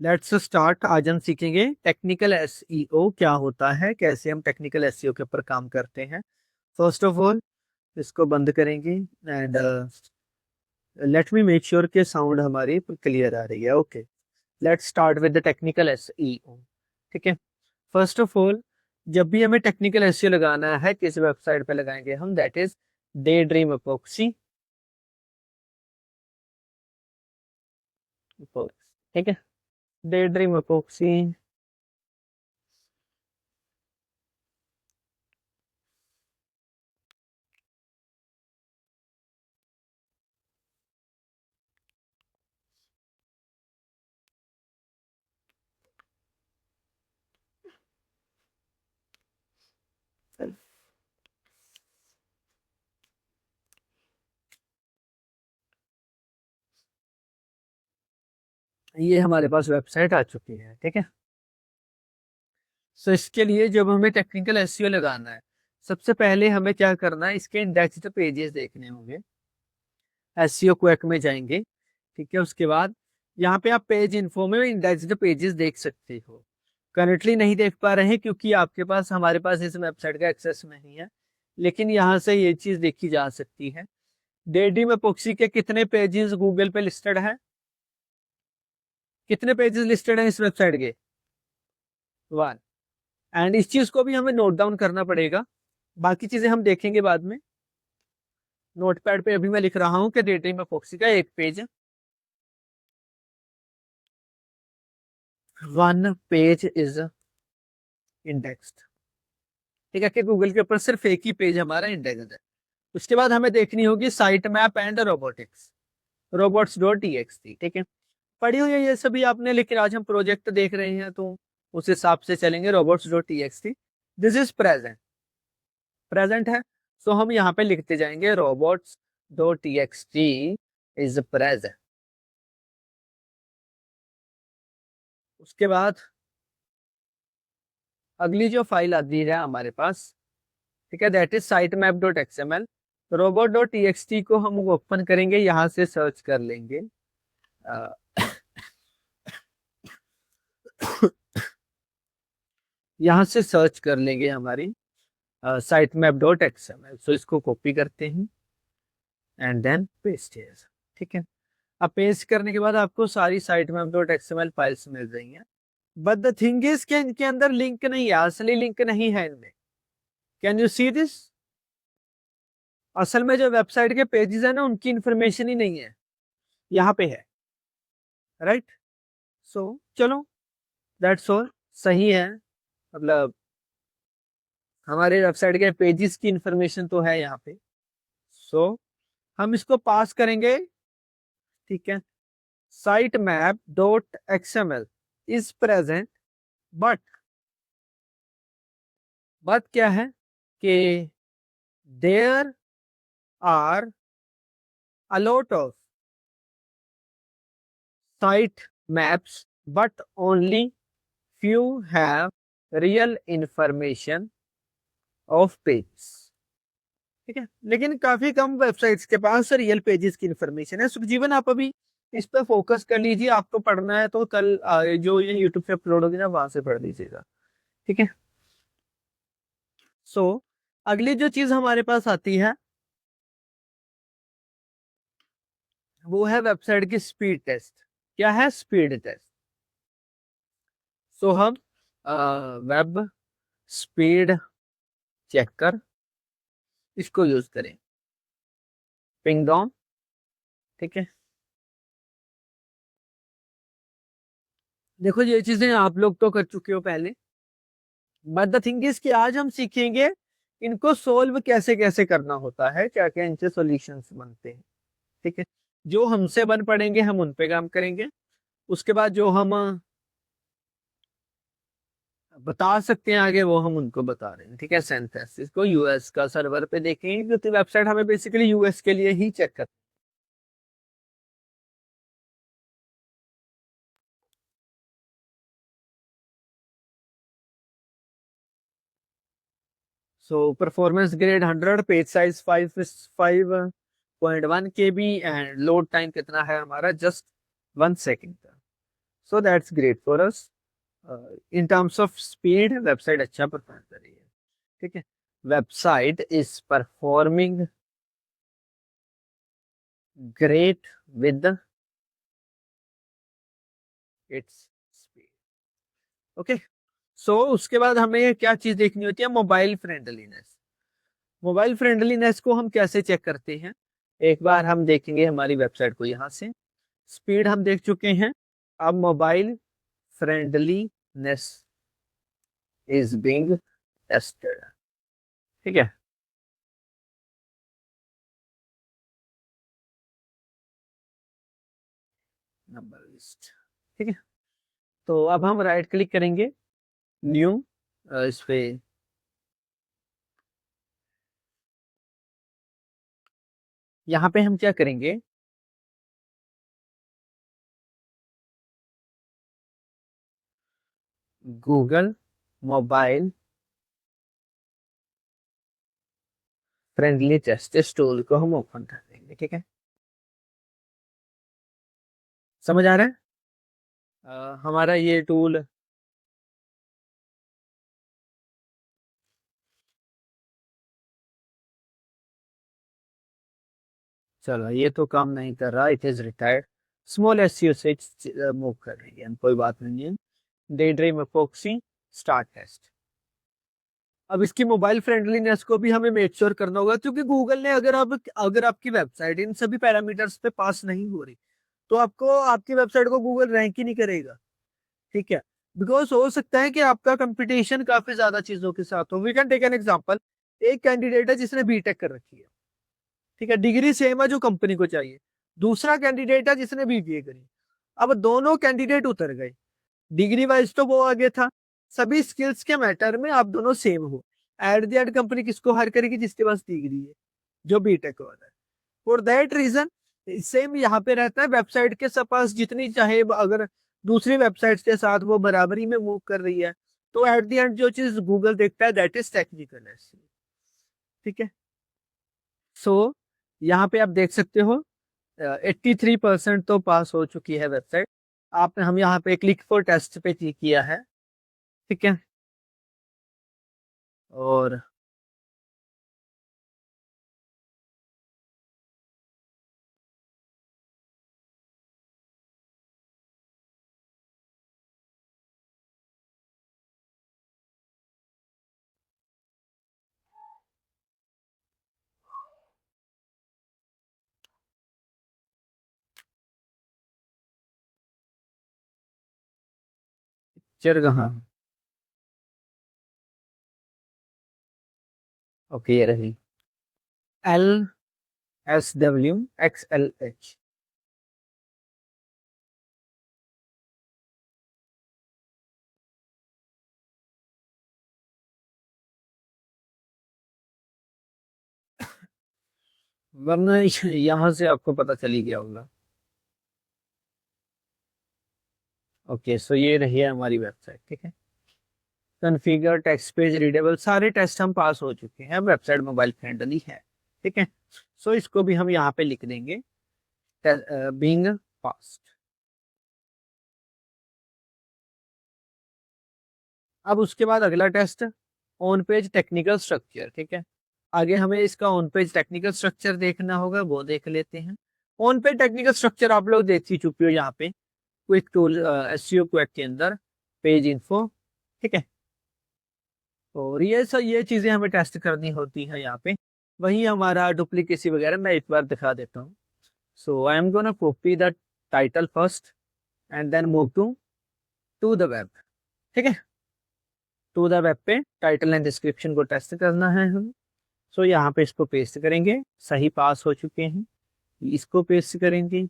Let's start. आज हम सीखेंगे टेक्निकल एसईओ क्या होता है, कैसे हम टेक्निकल एसईओ के ऊपर काम करते हैं। फर्स्ट ऑफ ऑल इसको बंद करेंगे and let me make sure कि साउंड हमारी क्लियर आ रही है। Okay, let's start with the technical SEO. ठीक है, फर्स्ट ऑफ ऑल जब भी हमें टेक्निकल एसईओ लगाना है किस वेबसाइट पे लगाएंगे हम, that is day dream epoxy. ठीक है, डे ड्रीम एपॉक्सी। ये हमारे पास वेबसाइट आ चुकी है। ठीक है, सो इसके लिए जब हमें टेक्निकल एसईओ लगाना है, सबसे पहले हमें क्या करना है, इसके इंडेक्स्ड पेजेस देखने होंगे। एसईओ क्वैक में जाएंगे, ठीक है। उसके बाद यहाँ पे आप पेज इन्फो में इंडेक्स्ड पेजेस देख सकते हो। करंटली नहीं देख पा रहे हैं क्योंकि आपके पास हमारे पास इस वेबसाइट का एक्सेस नहीं है, लेकिन यहाँ से ये चीज देखी जा सकती है। डेडी एपॉक्सी के कितने पेजेस गूगल पे लिस्टेड है, कितने पेजेस लिस्टेड है इस वेबसाइट के? 1। एंड इस चीज को भी हमें नोट डाउन करना पड़ेगा, बाकी चीजें हम देखेंगे बाद में। नोटपैड पे अभी मैं लिख रहा हूँ कि डेटिंग में फॉक्सी का एक पेज, 1 पेज इज इंडेक्स्ड। ठीक है, कि गूगल के ऊपर सिर्फ एक ही पेज हमारा इंडेक्स्ड है। उसके बाद हमें देखनी होगी site map and robotics, robots dot TXT. ठीक है, पढ़ी हुई है ये सभी आपने, लेकिन आज हम प्रोजेक्ट देख रहे हैं तो उस हिसाब से चलेंगे। Robots dot TXT, this is present, present है। सो हम यहाँ पे लिखते जाएंगे robots dot TXT is present. उसके बाद अगली जो फाइल आती है हमारे पास, ठीक है, that is site map dot XML. Robot dot TXT को हम ओपन करेंगे, यहाँ से सर्च कर लेंगे। अ, यहाँ से सर्च कर लेंगे हमारी साइट मैप डॉट एक्सएमएल। सो इसको कॉपी करते हैं एंड देन पेस्ट हियर। ठीक है, अब पेस्ट करने के बाद आपको सारी site map dot XML files मिल रही हैं। बट द थिंग इज कि इनके अंदर लिंक नहीं है, असली लिंक नहीं है इनमें। Can you see this? असल में जो वेबसाइट के पेजेस है ना, उनकी इंफॉर्मेशन ही नहीं है, यहाँ पे है। राइट, सो चलो, दैट्स ऑल, सही है। मतलब हमारे वेबसाइट के पेजेस की इंफॉर्मेशन तो है यहाँ पे। सो हम इसको पास करेंगे। ठीक है, site map dot XML is present, but क्या है कि there are a lot of site maps but only few have real information of pages। ठीक है, लेकिन काफी कम वेबसाइट्स के पास रियल पेजेस की इंफॉर्मेशन है। सुखजीवन, आप अभी इस पे फोकस कर लीजिए, आपको पढ़ना है तो कल जो ये यूट्यूब पे अपलोड होगी ना, वहां से पढ़ लीजिएगा। ठीक है, सो अगली जो चीज हमारे पास आती है वो है वेबसाइट की स्पीड टेस्ट। क्या है स्पीड टेस्ट? सो हम वेब स्पीड चेकर इसको यूज करें, पिंगडोंग। ठीक है, देखो ये चीजें आप लोग तो कर चुके हो पहले, बट द थिंग इज कि आज हम सीखेंगे इनको सोल्व कैसे कैसे करना होता है, क्या क्या इनसे सॉल्यूशंस बनते हैं। ठीक है, जो हमसे बन पड़ेंगे हम उन पे काम करेंगे। उसके बाद जो हम बता सकते हैं आगे वो हम उनको बता रहे हैं। ठीक है, सिंथेसिस को यूएस का सर्वर पे देखेंगे क्योंकि वेबसाइट हमें बेसिकली यूएस के लिए ही चेक करते हैं। So performance grade 100, page size 5.1 KB and load time कितना है हमारा, जस्ट 1 सेकेंड का। So that's great for us. In terms of speed website अच्छा परफॉर्म कर रही है, ठीक है। Website is performing great with its speed. Okay, so उसके बाद हमें क्या चीज देखनी होती है, मोबाइल फ्रेंडलीनेस। मोबाइल फ्रेंडलीनेस को हम कैसे चेक करते हैं, एक बार हम देखेंगे हमारी वेबसाइट को। यहाँ से स्पीड हम देख चुके हैं, अब mobile friendliness is being tested, ठीक है। नंबर लिस्ट, ठीक है। तो अब हम राइट क्लिक करेंगे, न्यू, इस पे यहाँ पे हम क्या करेंगे, Google mobile friendly test tool को हम ओपन कर देंगे, ठीक है। समझ आ रहा है? हमारा ये टूल, चलो ये तो काम नहीं कर रहा, it is retired. Small SEO से मूव कर रही है, कोई बात नहीं है। Day dream epoxy start test. अब इसकी मोबाइल फ्रेंडलीनेस को भी हमें मेक श्योर करना होगा, क्योंकि गूगल ने अगर आपकी वेबसाइट इन सभी पैरामीटर्स पे पास नहीं हो रही, तो आपको आपकी वेबसाइट को गूगल रैंक ही नहीं करेगा, ठीक है। बिकॉज हो सकता है कि आपका कंपटीशन काफी ज्यादा चीजों के साथ हो। We can take an example, एक कैंडिडेट है जिसने बीटेक कर रखी है, ठीक है, डिग्री सेम है जो कंपनी को चाहिए। दूसरा कैंडिडेट है जिसने बीबीए करी। अब दोनों कैंडिडेट उतर गए, डिग्री वाइज तो वो आगे था, सभी स्किल्स के मैटर में आप दोनों सेम हो। एट द एंड कंपनी किसको हायर करेगी, जिसके पास डिग्री है, जो बीटेक वाला है। फॉर दैट रीजन सेम यहाँ पे रहता है, वेबसाइट के पास जितनी चाहे, अगर दूसरी वेबसाइट के साथ वो बराबरी में मूव कर रही है, तो एट द एंड जो चीज गूगल देखता है दैट इज टेक्निकल, ठीक है। सो यहाँ पे आप देख सकते हो 83% तो पास हो चुकी है वेबसाइट। आप हम यहाँ पे क्लिक फॉर टेस्ट पे क्लिक किया है, ठीक है। और चिरगहाँ, ओके ये रही, LSWXLH। वरना यहाँ से आपको पता चली गया होगा। ओके, सो ये रही है हमारी वेबसाइट, ठीक है। कॉन्फ़िगर, टेक्स्ट पेज रीडेबल, सारे टेस्ट हम पास हो चुके हैं, वेबसाइट मोबाइल फ्रेंडली है, ठीक है। सो इसको भी हम यहाँ पे लिख देंगे, बीइंग फास्ट। अब उसके बाद अगला test, on page technical structure, ठीक है। आगे हमें इसका ऑन पेज टेक्निकल स्ट्रक्चर देखना होगा, वो देख लेते हैं। ऑन पेज टेक्निकल स्ट्रक्चर आप लोग देख ही चुके हो, यहाँ पे क्विक टूल एसईओ क्विक के अंदर पेज इन्फो, ठीक है। और ये चीजें हमें टेस्ट करनी होती है यहाँ पे। वही हमारा डुप्लीकेसी वगैरह मैं एक बार दिखा देता हूँ। So I am gonna copy the title first and then move to the web, ठीक है। टू द वेब पे टाइटल एंड डिस्क्रिप्शन को टेस्ट करना है हम। सो यहाँ पे इसको पेस्ट करेंगे, सही पास हो चुके हैं। इसको पेस्ट करेंगे,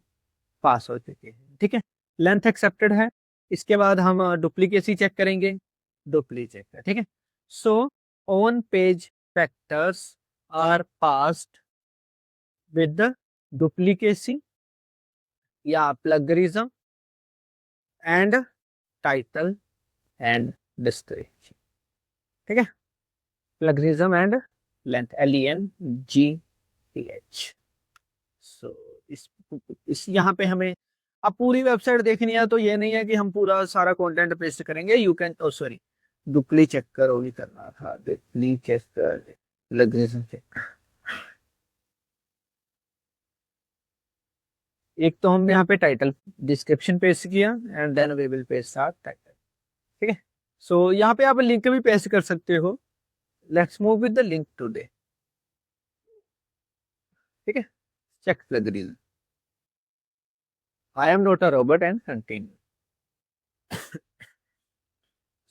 पास हो चुके हैं, ठीक है। लेंथ एक्सेप्टेड है। इसके बाद हम डुप्लीकेसी चेक करेंगे, डुप्लीकेट है, ठीक है। So on page factors are passed with the duplicacy या plagiarism and title and description, ठीक है। Plagiarism and length, LENGTH। So इस यहाँ पे हमें अब पूरी वेबसाइट देखनी है तो ये नहीं है कि हम पूरा सारा कंटेंट पेस्ट करेंगे, you can, oh sorry, dupli check करो भी करना था, डुप्ली चेक कर, प्लगरिज्म चेक। एक तो हमने यहाँ पे टाइटल डिस्क्रिप्शन पेस्ट किया and then we will paste our title. ठीक है, सो यहाँ पे आप लिंक भी पेस्ट कर सकते हो। Let's move with the link today. ठीक है, check plagiarism, I am not a robot and continue.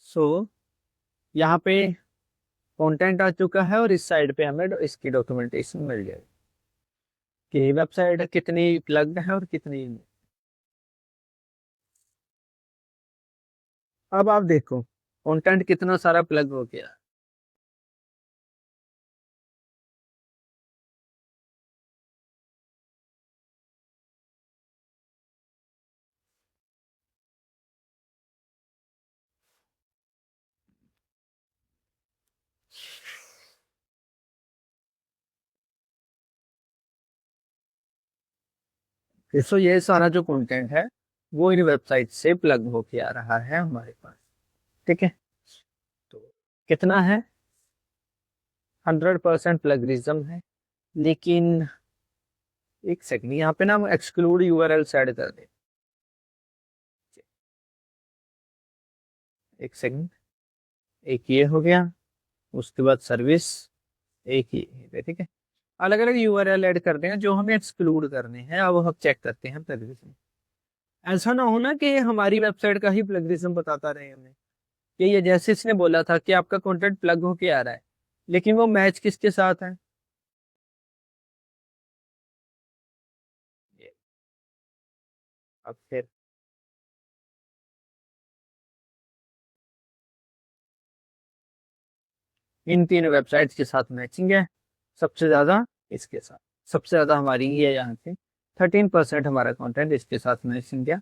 So यहाँ पे कंटेंट आ चुका है और इस साइड पे हमें इसकी डॉक्यूमेंटेशन मिल जाएगी कि वेबसाइट कितनी प्लग्ड है और कितनी नहीं। अब आप देखो कंटेंट कितना सारा प्लग हो गया। सो ये सारा जो कंटेंट है वो इन वेबसाइट से प्लग होके आ रहा है हमारे पास। ठीक है, तो कितना है, 100% प्लगरिज्म है। लेकिन एक सेकंड, यहाँ पे ना हम एक्सक्लूड यूआरएल ऐड कर दे। एक सेकंड, एक ये हो गया, उसके बाद सर्विस, एक ही है। ठीक है, अलग अलग यूआरएल ऐड करते हैं जो हमें एक्सक्लूड करने हैं। अब हम चेक करते हैं प्लगरिज्म। ऐसा ना हो ना कि हमारी वेबसाइट का ही प्लगरिज्म बताता रहे हमें, कि ये जैसे इसने बोला था कि आपका कंटेंट प्लग होके आ रहा है, लेकिन वो मैच किसके साथ है। ये, अब फिर इन तीन वेबसाइट्स के साथ मैचिंग है सबसे ज्यादा, इसके साथ सबसे ज्यादा हमारी ये यहाँ से 13% हमारा कंटेंट इसके साथ मैचिंग गया।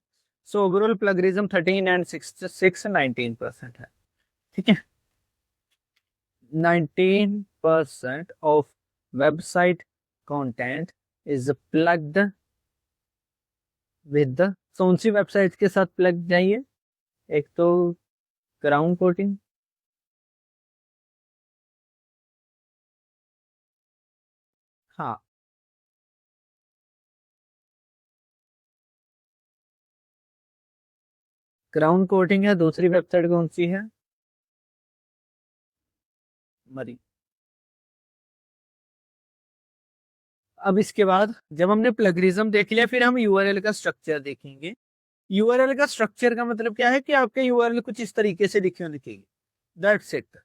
सो ओवरऑल प्लगरिज्म 13 एंड 6 19% है। ठीक है, 19% of website content is plugged with the, कौन सी वेबसाइट के साथ प्लग जाइए, एक तो क्राउन कोटिंग, हाँ क्राउन कोटिंग है। दूसरी वेबसाइट कौन सी है, मरी। अब इसके बाद जब हमने प्लगरिज्म देख लिया, फिर हम यूआरएल का स्ट्रक्चर देखेंगे। यूआरएल का स्ट्रक्चर का मतलब क्या है कि आपके यूआरएल कुछ इस तरीके से लिखे होने चाहिए, दैट्स इट।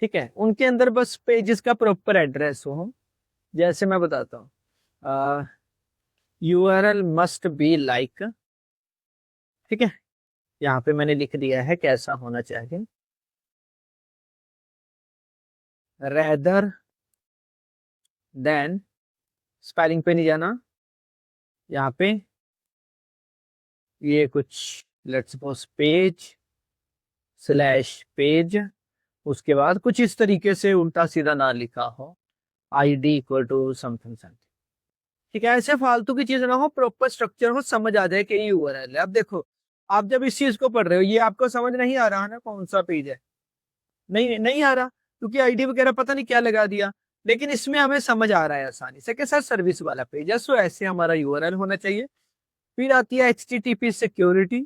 ठीक है, उनके अंदर बस पेजेस का प्रॉपर एड्रेस हो। जैसे मैं बताता हूँ, यूआरएल मस्ट बी लाइक, ठीक है, यहाँ पे मैंने लिख दिया है कैसा होना चाहिए, रेदर देन, स्पेलिंग पे नहीं जाना, यहाँ पे ये कुछ let's suppose page slash page, उसके बाद कुछ इस तरीके से उल्टा सीधा ना लिखा हो, ID equal to something something. ठीक है, ऐसे फालतू की चीज ना हो, प्रॉपर स्ट्रक्चर हो, समझ आ जाए कि ये यूआरएल है। अब देखो, आप जब इस चीज को पढ़ रहे हो, ये आपको समझ नहीं आ रहा ना कौन सा पेज है, नहीं नहीं आ रहा, क्योंकि आईडी वगैरह पता नहीं क्या लगा दिया। लेकिन इसमें हमें समझ आ रहा है आसानी से कि सर सर्विस वाला पेज है, सो ऐसे हमारा यूआरएल होना चाहिए। फिर आती है एचटीटीपी सिक्योरिटी।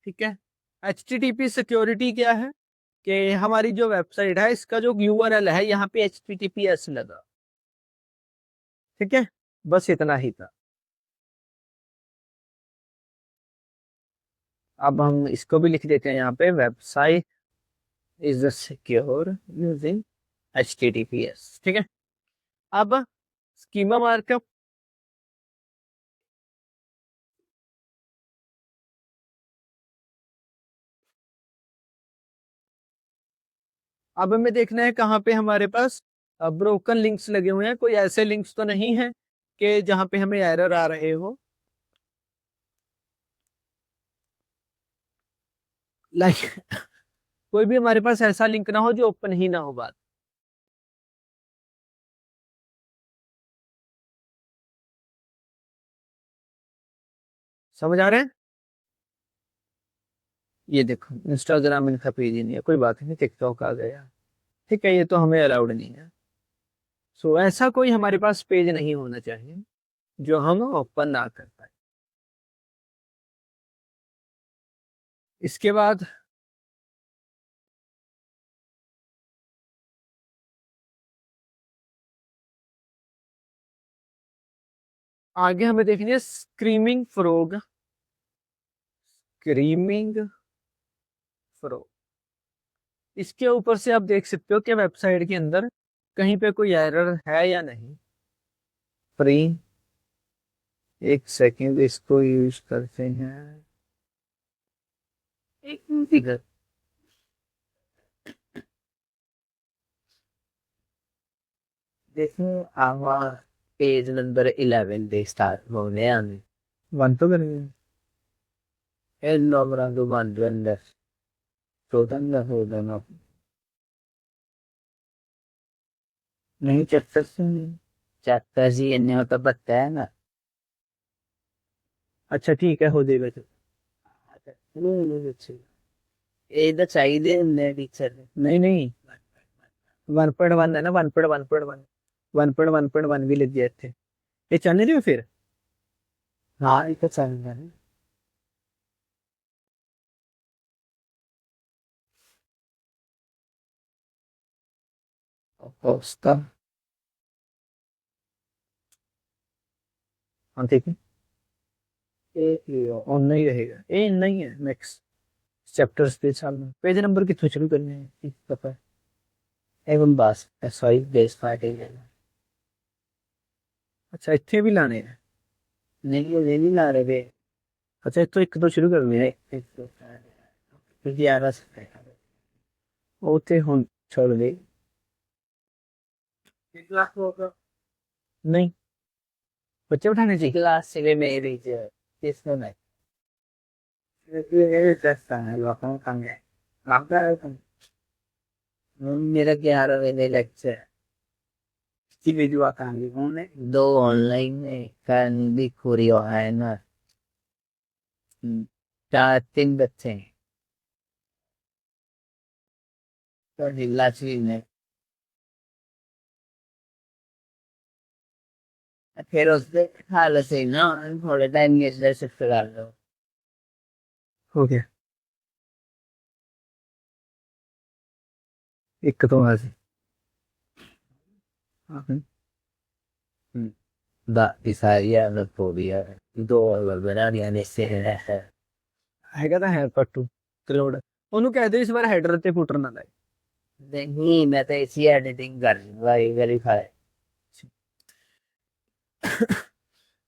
ठीक है, एचटीटीपी सिक्योरिटी क्या है कि हमारी जो वेबसाइट है इसका जो यूआरएल है यहाँ पे एचटीटीपीएस लगा। ठीक है, बस इतना ही था। अब हम इसको भी लिख देते हैं यहाँ पे, website is secure using HTTPS. ठीक है, अब स्कीमा मार्कअप। अब हमें देखना है कहाँ पे हमारे पास ब्रोकन लिंक्स लगे हुए हैं, कोई ऐसे लिंक्स तो नहीं है कि जहाँ पे हमें एरर आ रहे हो, लाइक कोई भी हमारे पास ऐसा लिंक ना हो जो ओपन ही ना हो बात। समझ आ रहे हैं? ये देखो इंस्टाग्राम इनका पेज ही नहीं है, कोई बात नहीं, टिकटॉक आ गया, ठीक है, ये तो हमें अलाउड नहीं है। सो ऐसा कोई हमारे पास पेज नहीं होना चाहिए जो हम ओपन ना कर पाए। इसके बाद आगे हमें देखनी है स्क्रीमिंग फ्रॉग। स्क्रीमिंग फ्रॉग, इसके ऊपर से आप देख सकते हो कि वेबसाइट के अंदर कहीं पे कोई एरर है या नहीं। फ्री, एक सेकेंड इसको यूज करते हैं। एक मिनट इधर। देखो आवाज पेज नंबर 11 ਦੇ ਸਟਾਰਟ ਹੋਣੇ ਹਨ। वन तो करेंगे। ਇਹ ਨੰਬਰਾਂ ਤੋਂ ਬਣ ਜਾਂਦਾ। चौदह का हो जाना। नहीं चैप्टर से नहीं, चैप्टर जी इन्ने होता बता है ना। अच्छा ठीक है, हो जाएगा तो। ये तो चाहिए हमने टीचर नहीं नहीं, 1.1 है ना, 1.1.1, 1.1.1 भी लग गए थे। ये चल नहीं रहे हो फिर? हाँ ये तो चल रहा है। उसका हाँ ठीक है, ये ऑन नहीं रहेगा, ये नहीं है मैक्स चैप्टर्स पे चलना। पेज नंबर कितने शुरू करने हैं एक पता है एवं बस सॉरी बेस पार्ट है। अच्छा इतने भी लाने हैं? नहीं ये नहीं ला रहे बे। अच्छा तो एक तो शुरू करने हैं, एक तो फिर 11 से ਉਹ ਤੇ ਹੁਣ छोड़ दे। क्लास होगा नहीं, बच्चे बैठाने चाहिए क्लास से मेरी इसमें नहीं। ये दस्ता है लोगों का है आपका है। मेरा 11 बजे लेक्चर की वीडियो आता है उन्होंने दो ऑनलाइन फैन भी खोरी है ना। चार तीन बच्चे हैं तो ढीला चीज है। फिर उससे हाल से ना थोड़े टाइम के लिए शिफ्ट कर लो। हो गया एक तो आज da Isaia la fobia dove बनानी आने से है ਹੈਗਾ ਤਾਂ ਹੈ ਪੱਟੂ ਕਰੋੜ। ਉਹਨੂੰ ਕਹਿ ਦੇ ਇਸ ਵਾਰ ਹੈਡਰ ਤੇ ਫੁੱਟਰ ਨਾ ਲਾਏ। नहीं मैं तो इसी एडिटिंग कर वही वेरीफाई।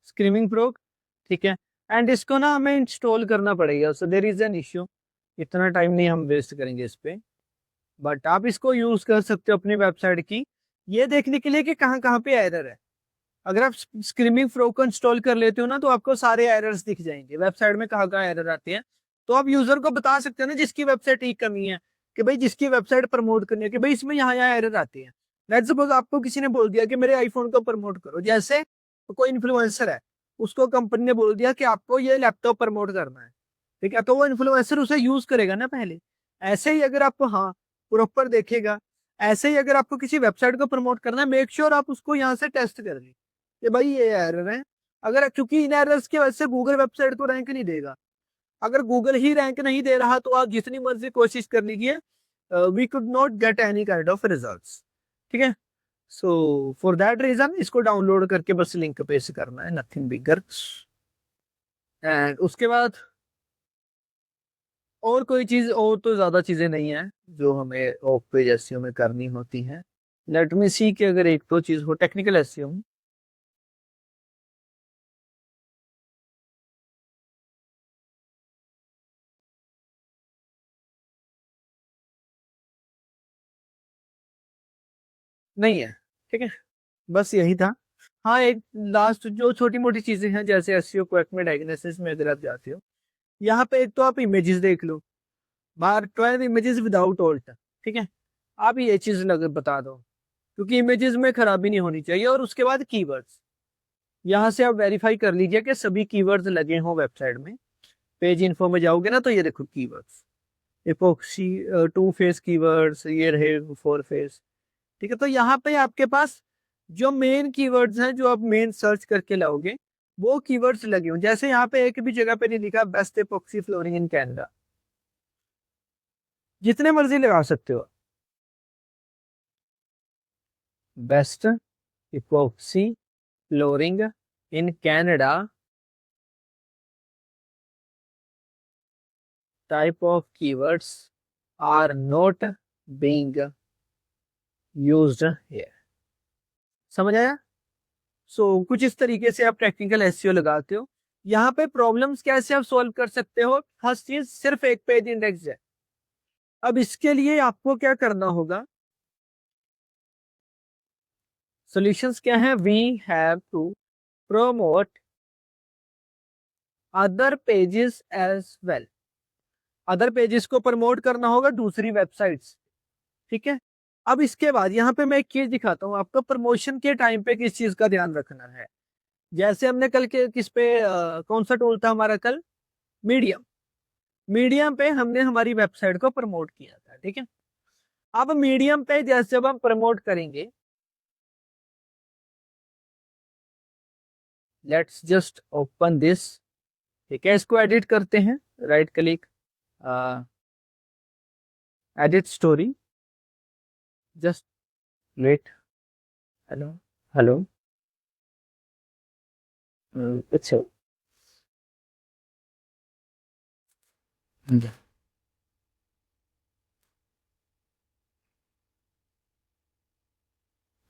स्क्रीमिंग प्रो, ठीक है, एंड इसको ना हमें इंस्टॉल करना पड़ेगा, so there is an issue. इतना टाइम नहीं हम वेस्ट करेंगे इस पे, बट आप इसको यूज कर सकते हो अपनी वेबसाइट की ये देखने के लिए कि कहाँ कहाँ पे एरर है। अगर आप स्क्रीमिंग प्रो को इंस्टॉल कर लेते हो ना तो आपको सारे एरर्स दिख जाएंगे वेबसाइट में कहाँ कहाँ एरर आते हैं। तो आप यूजर को बता सकते हो ना जिसकी वेबसाइट की कमी है कि भाई जिसकी वेबसाइट प्रमोट करनी है कि भाई इसमें यहाँ एरर आते हैं। लेट्स सपोज आपको किसी ने बोल दिया कि मेरे आईफोन को प्रमोट करो, जैसे कोई इन्फ्लुएंसर है उसको कंपनी ने बोल दिया कि आपको ये लैपटॉप प्रमोट करना है, ठीक है, तो वो इन्फ्लुएंसर उसे यूज करेगा ना पहले। ऐसे ही अगर आपको हाँ प्रॉपर देखेगा, ऐसे ही अगर आपको किसी वेबसाइट को प्रमोट करना है मेक श्योर आप उसको यहाँ से टेस्ट कर ली कि भाई ये एरर है। अगर क्योंकि इन एरर्स की वजह से गूगल वेबसाइट को रैंक नहीं देगा। अगर गूगल ही रैंक नहीं दे रहा तो आप जितनी मर्जी कोशिश कर लीजिए, we could not get any kind of results, ठीक है। सो फॉर दैट रीजन इसको डाउनलोड करके बस लिंक पेस्ट करना है, नथिंग बिगर। एंड उसके बाद और कोई चीज और तो ज्यादा चीजें नहीं है जो हमें ऑफ पेज एसईओ में करनी होती हैं। लेट मी सी कि अगर एक दो चीज हो टेक्निकल एसईओ में। नहीं है, ठीक है, बस यही था। हाँ एक लास्ट जो छोटी मोटी चीजें हैं जैसे एसईओ क्वेक में डायग्नोसिस में अगर आप जाते हो यहाँ पे एक तो आप इमेजेस देख लो, बाहर 12 इमेजेस विदाउट ऑल्ट, ठीक है, आप ये चीज लग बता दो क्योंकि इमेजेस में खराबी नहीं होनी चाहिए। और उसके बाद कीवर्ड्स, यहाँ से आप वेरीफाई कर लीजिए कि सभी कीवर्ड्स लगे हों वेबसाइट में। पेज इन्फो में जाओगे ना तो ये देखो कीवर्ड्स, इपोक्सी 2 फेस कीवर्ड्स, ये रहे 4 फेस। ठीक है, तो यहाँ पे आपके पास जो मेन कीवर्ड्स हैं, जो आप मेन सर्च करके लाओगे वो कीवर्ड्स लगे हों। जैसे यहाँ पे एक भी जगह पे नहीं लिखा best epoxy flooring in Canada, जितने मर्जी लगा सकते हो। Best epoxy flooring in Canada, type of keywords are not being used here. समझ आया? कुछ इस तरीके से आप टेक्निकल एसईओ लगाते हो। यहाँ पे प्रॉब्लम्स कैसे आप सॉल्व कर सकते हो? फर्स्ट चीज, सिर्फ एक पेज इंडेक्स है। अब इसके लिए आपको क्या करना होगा? सॉल्यूशंस क्या है? We have to promote other pages as well. Other pages को प्रमोट करना होगा दूसरी वेबसाइट्स। ठीक है, अब इसके बाद यहाँ पे मैं एक चीज दिखाता हूँ आपको, प्रमोशन के टाइम पे किस चीज का ध्यान रखना है। जैसे हमने कल के किस पे कौन सा टूल था हमारा कल? मीडियम। मीडियम पे हमने हमारी वेबसाइट को प्रमोट किया था। ठीक है, अब मीडियम पे जैसे जब हम प्रमोट करेंगे, लेट्स जस्ट ओपन दिस। ठीक है, इसको एडिट करते हैं, right click, edit story, just wait. Hello, hello, अच्छा, हाँ जी,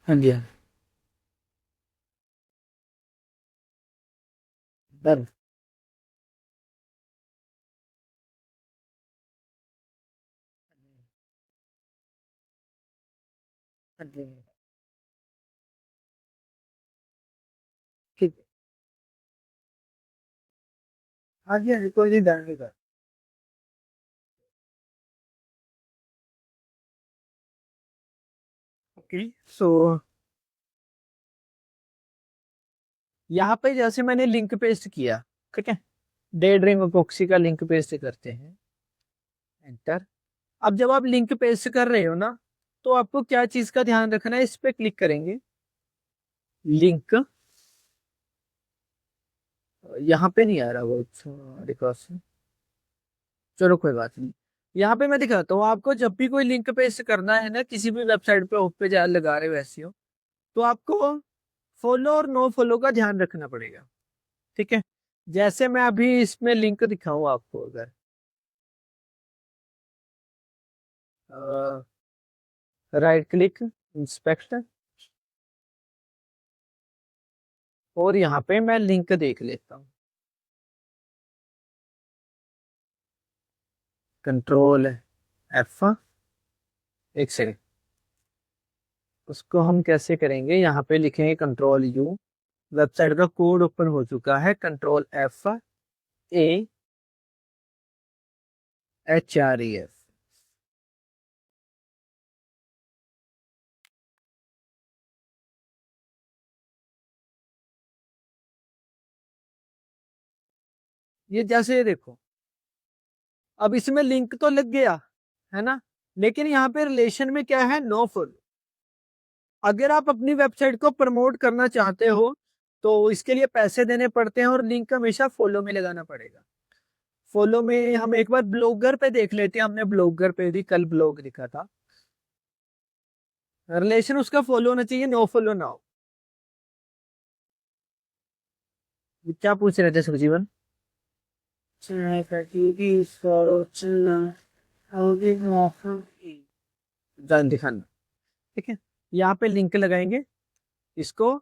हाँ जी, डन। हाँ जी, ठीक है, हाँ जी, हाँ जी, कोई नहीं, डन कर। ओके, सो यहाँ पे जैसे मैंने लिंक पेस्ट किया, ठीक है, डे ड्रीम अपॉक्सी का लिंक पेस्ट करते हैं, एंटर। अब जब आप लिंक पेस्ट कर रहे हो ना, तो आपको क्या चीज का ध्यान रखना है? इस पे क्लिक करेंगे, लिंक यहाँ पे नहीं आ रहा वो, रिकॉर्ड। चलो कोई बात नहीं, यहाँ पे मैं दिखाता हूँ आपको। जब भी कोई लिंक पेस्ट करना है ना किसी भी वेबसाइट पे, होप पे जा लगा रहे हो ऐसी हो, तो आपको फॉलो और नो फॉलो का ध्यान रखना पड़ेगा। ठीक है, जैसे मैं अभी इसमें लिंक दिखाऊं आपको, अगर राइट क्लिक, इंस्पेक्ट, और यहाँ पे मैं लिंक देख लेता हूँ, कंट्रोल एफ, एक सेकेंड, उसको हम कैसे करेंगे? यहाँ पे लिखेंगे कंट्रोल यू, वेबसाइट का कोड ओपन हो चुका है, control F, A H R E F. ये जैसे ये देखो, अब इसमें लिंक तो लग गया है ना, लेकिन यहाँ पे रिलेशन में क्या है? No follow. अगर आप अपनी वेबसाइट को प्रमोट करना चाहते हो तो इसके लिए पैसे देने पड़ते हैं, और लिंक हमेशा फॉलो में लगाना पड़ेगा। फॉलो में हम एक बार ब्लॉगर पे देख लेते हैं, हमने ब्लॉगर पे भी कल ब्लॉग लिखा था, रिलेशन उसका फॉलो होना चाहिए, नो फॉलो ना हो। क्या पूछ रहे थे सुखजीवन? जान दिखाना। ठीक है, यहाँ पे लिंक लगाएंगे, इसको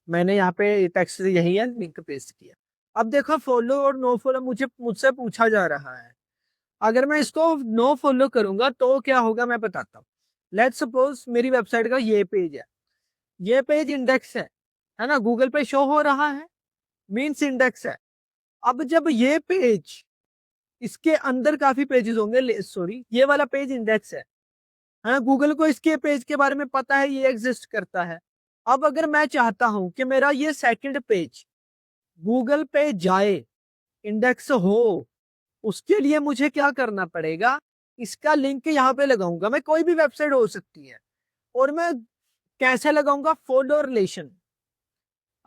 मैंने यहाँ पे टेक्स्ट यही है, लिंक पेस्ट किया। अब देखो, फॉलो और नो फॉलो मुझसे पूछा जा रहा है। अगर मैं इसको नो फॉलो करूंगा तो क्या होगा मैं बताता हूँ। लेट्स सपोज मेरी वेबसाइट का ये पेज है, ये पेज इंडेक्स है ना, गूगल पे शो हो रहा है, मीन्स इंडेक्स है। अब जब ये पेज, इसके अंदर काफी पेजेस होंगे, सॉरी, ये वाला पेज इंडेक्स है, हाँ, गूगल को इसके पेज के बारे में पता है, ये एग्जिस्ट करता है। अब अगर मैं चाहता हूं कि मेरा ये सेकंड पेज गूगल पे जाए, इंडेक्स हो, उसके लिए मुझे क्या करना पड़ेगा, इसका लिंक यहाँ पे लगाऊंगा। मैं कोई भी वेबसाइट हो सकती है, और मैं कैसे लगाऊंगा, फॉलो रिलेशन।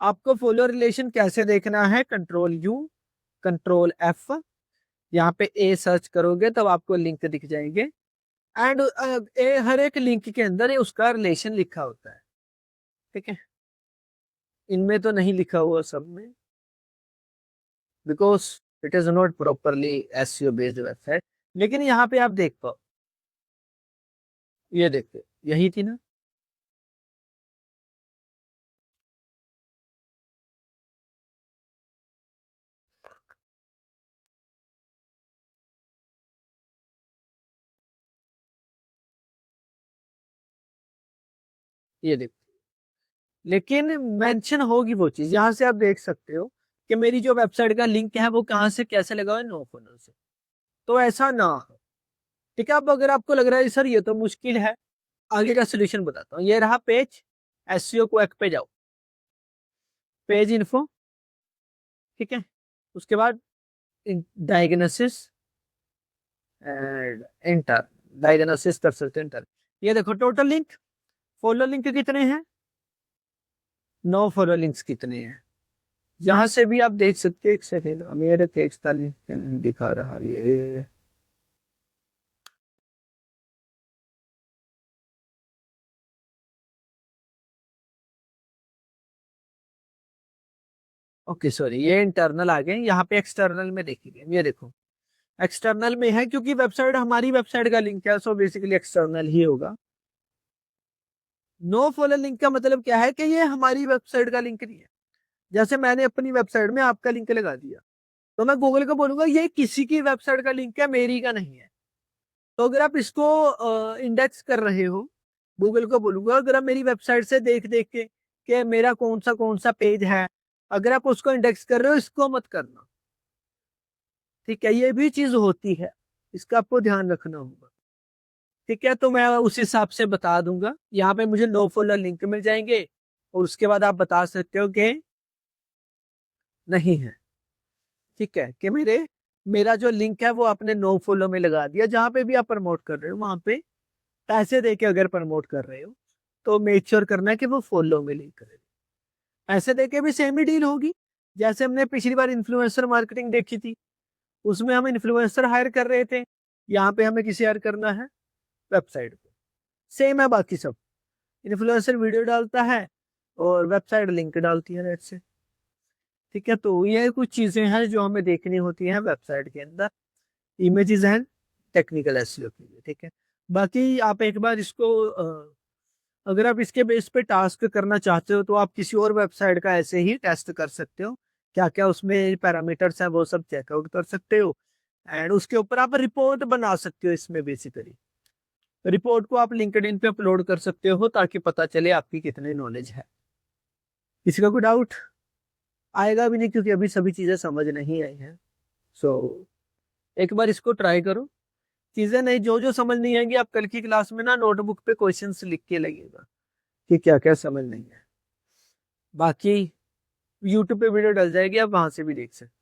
आपको फॉलो रिलेशन कैसे देखना है, कंट्रोल यू, कंट्रोल एफ, यहाँ पे ए सर्च करोगे तब आपको लिंक दिख जाएंगे। एंड हर एक लिंक के अंदर उसका रिलेशन लिखा होता है, ठीक है। इनमें तो नहीं लिखा हुआ सब में, because it is not properly SEO based website. लेकिन यहाँ पे आप देख पाओ, ये देखते, यही थी ना। ये देखो, लेकिन मेंशन होगी वो चीज, यहाँ से आप देख सकते हो कि मेरी जो वेबसाइट का लिंक है वो कहाँ से कैसे लगा हुआ है, नो फॉलो से। तो ऐसा ना हो, ठीक है। अब अगर आपको लग रहा है सर ये तो मुश्किल है, आगे का सोल्यूशन बताता हूँ। ये रहा पेज, एसईओ क्वैक पे जाओ, पेज इन्फो, ठीक है। उसके बाद डायग्नोसिस एंड एंटर, डायग्नोसिस कर सकते हैं, एंटर। ये देखो टोटल लिंक, फॉलो लिंक कितने हैं, 9 फॉलो लिंक्स कितने हैं। यहाँ से भी आप देख सकते हैं, एक सेकेंड, मेरे टेक्स्ट का लिंक दिखा रहा है ये। ओके सॉरी, ये इंटरनल आ गए, यहाँ पे एक्सटर्नल में देखिए, ये देखो एक्सटर्नल में है, क्योंकि वेबसाइट हमारी वेबसाइट का लिंक है, सो बेसिकली एक्सटर्नल ही होगा। नो फॉलो लिंक का मतलब क्या है कि ये हमारी वेबसाइट का लिंक नहीं है। जैसे मैंने अपनी वेबसाइट में आपका लिंक लगा दिया, तो मैं गूगल को बोलूंगा ये किसी की वेबसाइट का लिंक है, मेरी का नहीं है। तो अगर आप इसको इंडेक्स कर रहे हो, गूगल को बोलूंगा अगर आप मेरी वेबसाइट से देख देख के कि मेरा कौन सा पेज है, अगर आप उसको इंडेक्स कर रहे हो, इसको मत करना, ठीक है। ये भी चीज होती है, इसका आपको ध्यान रखना होगा, ठीक है। तो मैं उस हिसाब से बता दूंगा, यहाँ पे मुझे नो फॉलो लिंक मिल जाएंगे, और उसके बाद आप बता सकते हो कि नहीं है, ठीक है, कि मेरा जो लिंक है वो आपने नो फॉलो में लगा दिया। जहां पे भी आप प्रमोट कर रहे हो वहां पे पैसे देके अगर प्रमोट कर रहे हो, तो मेक श्योर करना है कि वो फॉलो में लिंक करे। पैसे देके भी सेम ही डील होगी, जैसे हमने पिछली बार इन्फ्लुएंसर मार्केटिंग देखी थी, उसमें हम इन्फ्लुएंसर हायर कर रहे थे, यहाँ पे हमें किसे हायर करना है, वेबसाइट को। सेम है बाकी सब, इन्फ्लुएंसर वीडियो डालता है और वेबसाइट लिंक डालती है, नेट से, ठीक है। तो ये कुछ चीजें हैं जो हमें देखनी होती हैं वेबसाइट के अंदर, इमेजेस एंड टेक्निकल एसईओ के लिए, ठीक है। बाकी आप एक बार इसको अगर आप इसके बेस पे टास्क करना चाहते हो, तो आप किसी और वेबसाइट का ऐसे ही टेस्ट कर सकते हो, क्या क्या उसमें पैरामीटर्स हैं वो सब चेकआउट कर सकते हो, एंड उसके ऊपर आप रिपोर्ट बना सकते हो। इसमें बेसिकली रिपोर्ट को आप लिंक्डइन पे अपलोड कर सकते हो, ताकि पता चले आपकी कितनी नॉलेज है। किसी का कोई डाउट आएगा भी नहीं, क्योंकि अभी सभी चीजें समझ नहीं आई हैं। सो एक बार इसको ट्राई करो, चीजें नहीं, जो जो समझ नहीं आएंगी आप कल की क्लास में ना नोटबुक पे क्वेश्चंस लिख के लगेगा कि क्या क्या समझ नहीं है। बाकी यूट्यूब पे वीडियो डल जाएगी, आप वहां से भी देख सकते हैं।